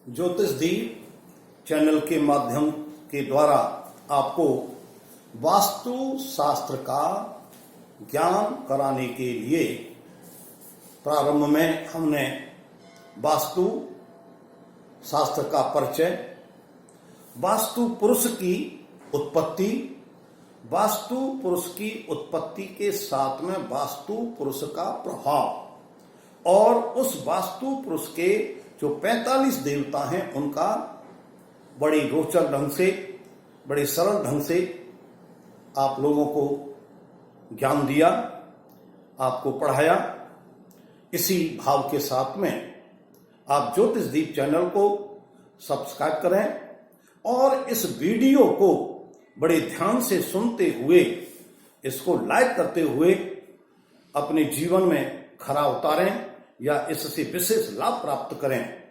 ज्योतिषदीप channel के माध्यम के द्वारा आपको वास्तु शास्त्र का ज्ञान कराने के लिए प्रारंभ में हमने वास्तु शास्त्र का परिचय, वास्तु पुरुष की उत्पत्ति, वास्तु पुरुष की उत्पत्ति के साथ में वास्तु पुरुष का प्रभाव और उस वास्तु पुरुष के जो 45 देवता हैं उनका बड़ी रोचक ढंग से, बड़े सरल ढंग से आप लोगों को ज्ञान दिया, आपको पढ़ाया। इसी भाव के साथ में आप ज्योतिषदीप चैनल को सब्सक्राइब करें और इस वीडियो को बड़े ध्यान से सुनते हुए, इसको लाइक करते हुए अपने जीवन में खरा उतारें या इससे विशेष लाभ प्राप्त करें।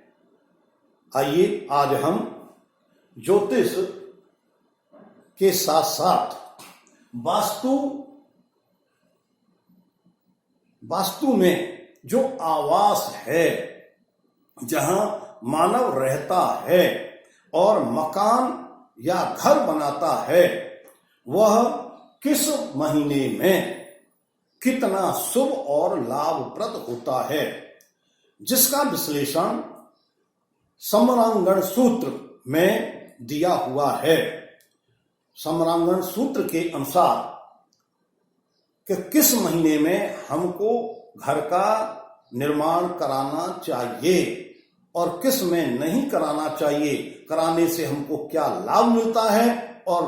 आइए आज हम ज्योतिष के साथ साथ वास्तु में जो आवास है, जहां मानव रहता है और मकान या घर बनाता है, वह किस महीने में कितना शुभ और लाभप्रद होता है, जिसका विश्लेषण समरांगण सूत्र में दिया हुआ है। समरांगण सूत्र के अनुसार कि किस महीने में हमको घर का निर्माण कराना चाहिए और किस में नहीं कराना चाहिए, कराने से हमको क्या लाभ मिलता है और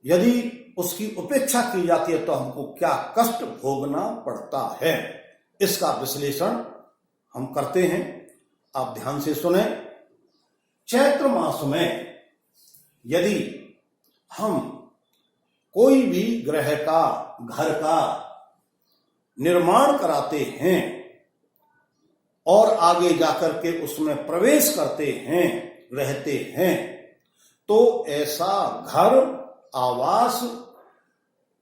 यदि उसकी उपेक्षा की जाती है तो हमको क्या कष्ट भोगना पड़ता है, इसका विश्लेषण हम करते हैं। आप ध्यान से सुने। चैत्र मास में यदि हम कोई भी ग्रह का, घर का निर्माण कराते हैं और आगे जाकर के उसमें प्रवेश करते हैं, रहते हैं, तो ऐसा घर, आवास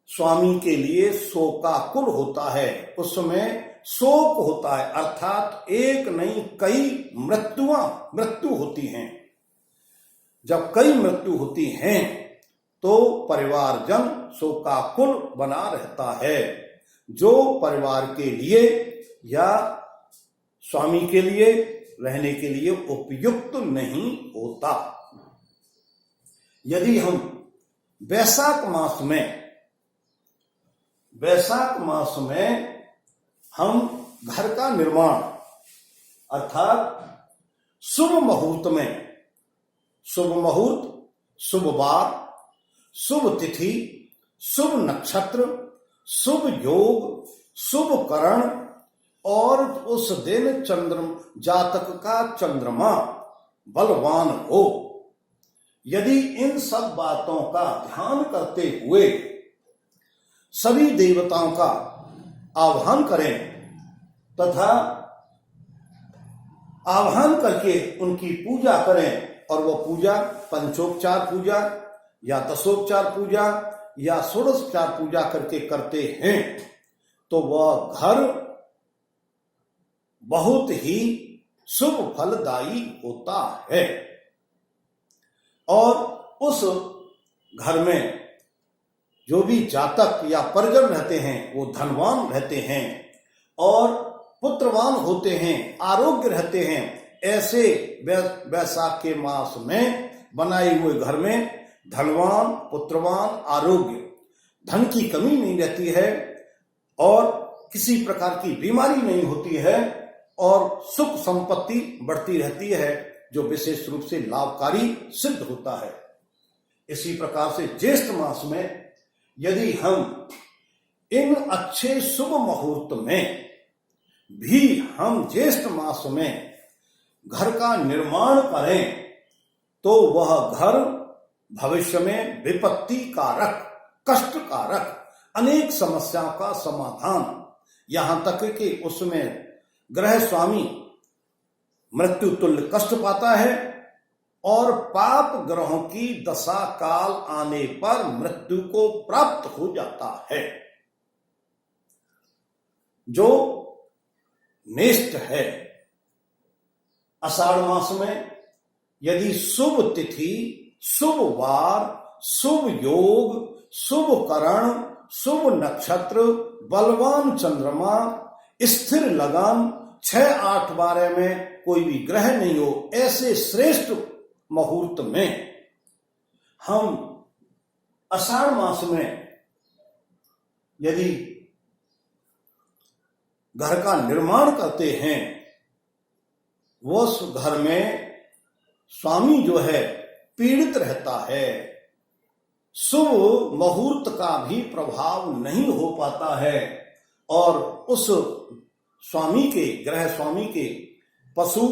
स्वामी के लिए शोकाकुल होता है। उसमें शोक होता है, अर्थात एक नहीं कई मृत्यु होती हैं। जब कई मृत्यु होती हैं तो परिवारजन शोकाकुल बना रहता है, जो परिवार के लिए या स्वामी के लिए रहने के लिए उपयुक्त नहीं होता। यदि हम वैशाख मास में हम घर का निर्माण अर्थात शुभ मुहूर्त, शुभ वार, शुभ तिथि, शुभ नक्षत्र, शुभ योग, शुभ करण और उस दिन जातक का चंद्रमा बलवान हो, यदि इन सब बातों का ध्यान करते हुए सभी देवताओं का आह्वान करें तथा आह्वान करके उनकी पूजा करें, और वह पूजा पंचोपचार पूजा या दशोपचार पूजा या षोडशोपचार पूजा करके करते हैं, तो वह घर बहुत ही शुभ फलदायी होता है। और उस घर में जो भी जातक या परिजन रहते हैं वो धनवान रहते हैं और पुत्रवान होते हैं, आरोग्य रहते हैं। ऐसे वैशाख के मास में बनाए हुए घर में धनवान, पुत्रवान, आरोग्य, धन की कमी नहीं रहती है और किसी प्रकार की बीमारी नहीं होती है और सुख संपत्ति बढ़ती रहती है, जो विशेष रूप से लाभकारी सिद्ध होता है। इसी प्रकार से ज्येष्ठ मास में यदि हम इन अच्छे शुभ मुहूर्त में भी हम ज्येष्ठ मास में घर का निर्माण करें तो वह घर भविष्य में विपत्ति कारक, कष्ट कारक, अनेक समस्याओं का समाधान, यहां तक कि उसमें ग्रह स्वामी मृत्यु तुल्य कष्ट पाता है और पाप ग्रहों की दशा काल आने पर मृत्यु को प्राप्त हो जाता है। जो नेष्ट है, आषाढ़ मास में यदि शुभ तिथि, शुभ वार, शुभ योग, शुभ करण, शुभ नक्षत्र, बलवान चंद्रमा, स्थिर लगन, 6, 8, 12 में कोई भी ग्रह नहीं हो, ऐसे श्रेष्ठ मुहूर्त में हम आषाढ़ मास में यदि घर का निर्माण करते हैं, वो उस घर में स्वामी जो है पीड़ित रहता है, शुभ मुहूर्त का भी प्रभाव नहीं हो पाता है और उस स्वामी के, ग्रह स्वामी के पशु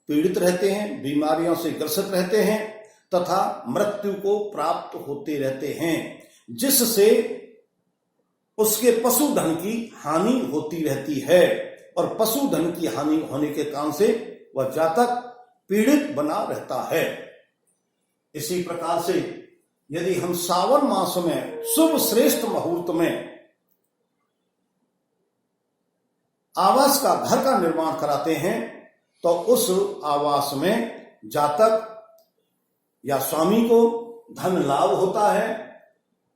पीड़ित रहते हैं, बीमारियों से ग्रसित रहते हैं तथा मृत्यु को प्राप्त होते रहते हैं, जिससे उसके पशुधन की हानि होती रहती है और पशुधन की हानि होने के कारण से वह जातक पीड़ित बना रहता है। इसी प्रकार से यदि हम सावन मास में शुभ श्रेष्ठ मुहूर्त में आवास का, घर का निर्माण कराते हैं तो उस आवास में जातक या स्वामी को धन लाभ होता है,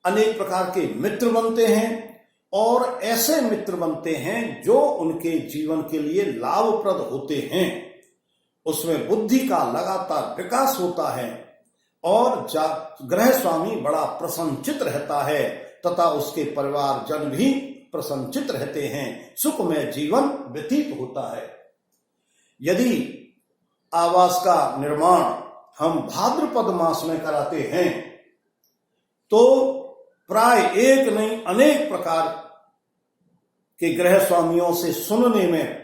अनेक प्रकार के मित्र बनते हैं और ऐसे मित्र बनते हैं जो उनके जीवन के लिए लाभप्रद होते हैं। उसमें बुद्धि का लगातार विकास होता है और ग्रह स्वामी बड़ा प्रसन्नचित रहता है तथा उसके परिवारजन भी प्रसन्नचित रहते हैं, सुखमय जीवन व्यतीत होता है। यदि आवास का निर्माण हम भाद्रपद मास में कराते हैं तो प्राय एक नहीं अनेक प्रकार के ग्रह स्वामियों से सुनने में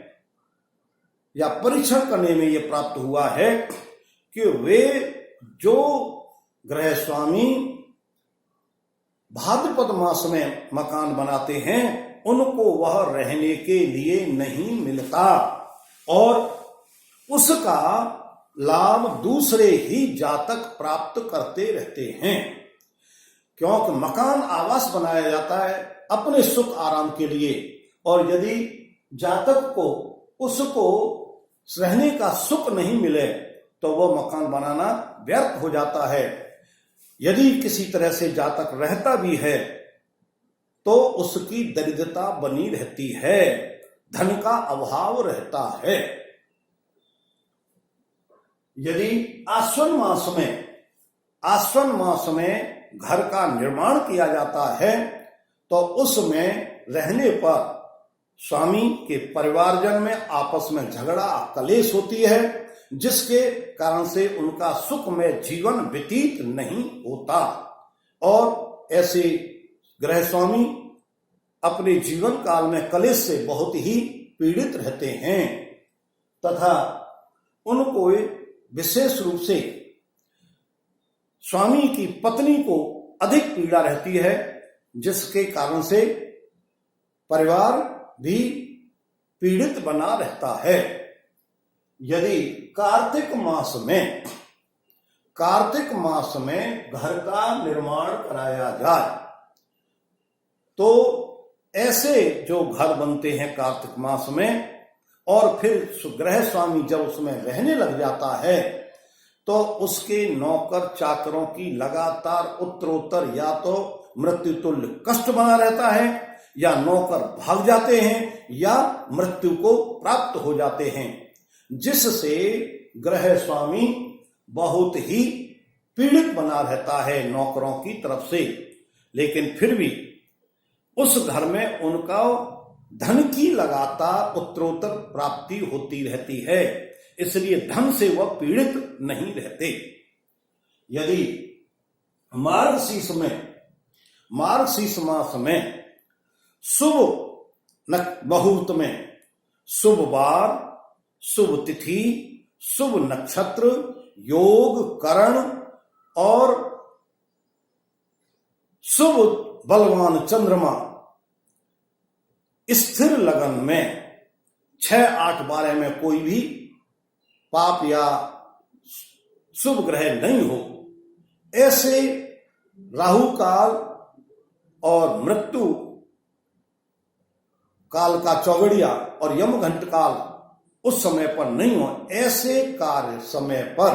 या परीक्षण करने में यह प्राप्त हुआ है कि वे जो ग्रह स्वामी भाद्रपद मास में मकान बनाते हैं उनको वह रहने के लिए नहीं मिलता और उसका लाभ दूसरे ही जातक प्राप्त करते रहते हैं, क्योंकि मकान आवास बनाया जाता है अपने सुख आराम के लिए और यदि जातक को उसको रहने का सुख नहीं मिले तो वो मकान बनाना व्यर्थ हो जाता है। यदि किसी तरह से जातक रहता भी है तो उसकी दरिद्रता बनी रहती है, धन का अभाव रहता है। यदि आश्विन मास में घर का निर्माण किया जाता है तो उसमें रहने पर स्वामी के परिवारजन में आपस में झगड़ा कलेश होती है, जिसके कारण से उनका सुखमय जीवन व्यतीत नहीं होता और ऐसे ग्रह स्वामी अपने जीवन काल में कलेश से बहुत ही पीड़ित रहते हैं तथा उनको विशेष रूप से स्वामी की पत्नी को अधिक पीड़ा रहती है, जिसके कारण से परिवार भी पीड़ित बना रहता है। यदि कार्तिक मास में घर का निर्माण कराया जाए तो ऐसे जो घर बनते हैं कार्तिक मास में और फिर ग्रह स्वामी जब उसमें रहने लग जाता है तो उसके नौकर चाकरों की लगातार उत्तरोत्तर या तो मृत्यु तुल्य कष्ट बना रहता है या नौकर भाग जाते हैं या मृत्यु को प्राप्त हो जाते हैं, जिससे ग्रह स्वामी बहुत ही पीड़ित बना रहता है नौकरों की तरफ से। लेकिन फिर भी उस घर में उनका धन की लगातार उत्तरोत्तर प्राप्ति होती रहती है, इसलिए धन से वह पीड़ित नहीं रहते। यदि मार्गशीर्ष मास में शुभ मुहूर्त में शुभ वार, शुभ तिथि, शुभ नक्षत्र, योग, करण और शुभ बलवान चंद्रमा स्थिर लगन में 6, 8, 12 में कोई भी पाप या शुभ ग्रह नहीं हो, ऐसे राहु काल और मृत्यु काल का चौगड़िया और यमघंट काल उस समय पर नहीं हो, ऐसे कार्य समय पर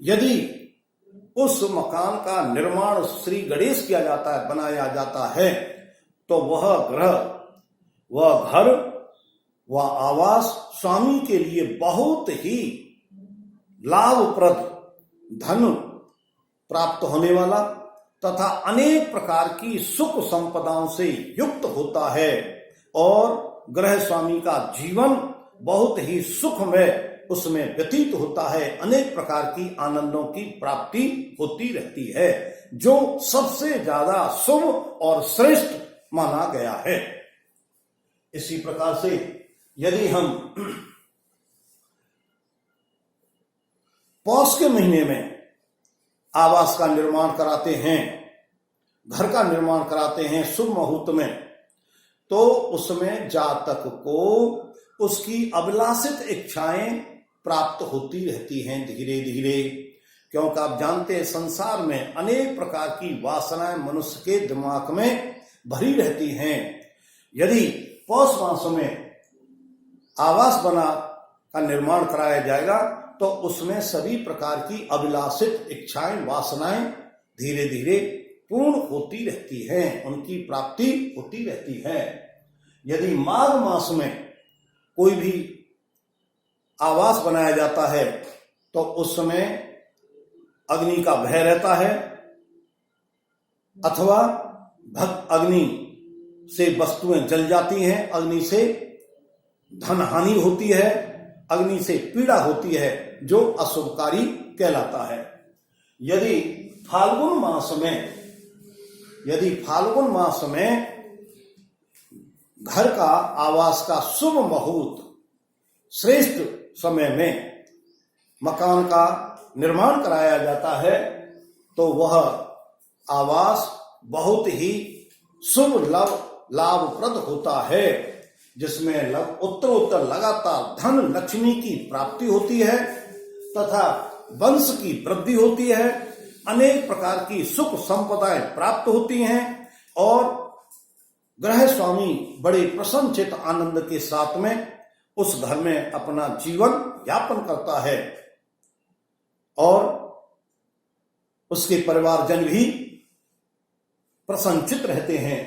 यदि उस मकान का निर्माण श्री गणेश किया जाता है, बनाया जाता है, तो वह ग्रह, वह घर, वह आवास स्वामी के लिए बहुत ही लाभप्रद, धन प्राप्त होने वाला तथा अनेक प्रकार की सुख संपदाओं से युक्त होता है और ग्रह स्वामी का जीवन बहुत ही सुखमय उसमें व्यतीत होता है। अनेक प्रकार की आनंदों की प्राप्ति होती रहती है, जो सबसे ज्यादा शुभ और श्रेष्ठ माना गया है। इसी प्रकार से यदि हम पौष के महीने में आवास का निर्माण कराते हैं, घर का निर्माण कराते हैं शुभ मुहूर्त में, तो उसमें जातक को उसकी अभिलाषित इच्छाएं प्राप्त होती रहती हैं धीरे धीरे। क्योंकि आप जानते हैं संसार में अनेक प्रकार की वासनाएं मनुष्य के दिमाग में भरी रहती हैं। यदि पौष मास में आवास बना का निर्माण कराया जाएगा तो उसमें सभी प्रकार की अभिलाषित इच्छाएं, वासनाएं धीरे धीरे पूर्ण होती रहती हैं, उनकी प्राप्ति होती रहती है। यदि माघ मास में कोई भी आवास बनाया जाता है तो उस समय अग्नि का भय रहता है, अथवा अग्नि से वस्तुएं जल जाती हैं, अग्नि से धन हानि होती है, अग्नि से पीड़ा होती है, जो अशुभकारी कहलाता है। यदि फाल्गुन मास में घर का आवास का शुभ मुहूर्त श्रेष्ठ समय में मकान का निर्माण कराया जाता है तो वह आवास बहुत ही शुभ लाभप्रद होता है, जिसमें उत्तरोत्तर लगातार धन लक्ष्मी की प्राप्ति होती है तथा वंश की वृद्धि होती है, अनेक प्रकार की सुख संपदाएं प्राप्त होती हैं और ग्रह स्वामी बड़े प्रसन्नचित आनंद के साथ में उस घर में अपना जीवन यापन करता है और उसके परिवारजन भी प्रसन्नचित रहते हैं।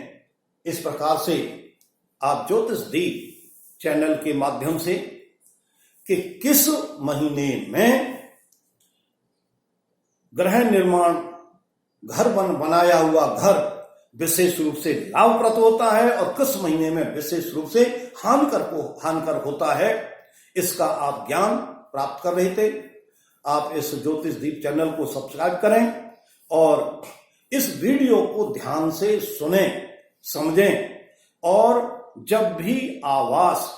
इस प्रकार से आप ज्योतिष दीप चैनल के माध्यम से कि किस महीने में ग्रह निर्माण घर बनाया हुआ घर विशेष रूप से लाभप्रद होता है और किस महीने में विशेष रूप से हानिकर होता है, इसका आप ज्ञान प्राप्त कर रहे थे। आप इस ज्योतिष दीप चैनल को सब्सक्राइब करें और इस वीडियो को ध्यान से सुने, समझें और जब भी आवास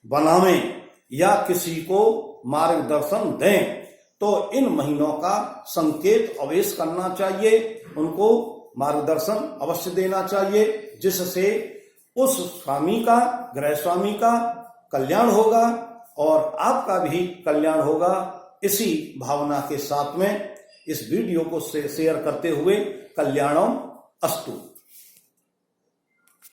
बनावें या किसी को मार्गदर्शन दें तो इन महीनों का संकेत अवश्य करना चाहिए, उनको मार्गदर्शन अवश्य देना चाहिए, जिससे उस स्वामी का, ग्रह स्वामी का कल्याण होगा और आपका भी कल्याण होगा। इसी भावना के साथ में इस वीडियो को शेयर करते हुए कल्याणम अस्तु।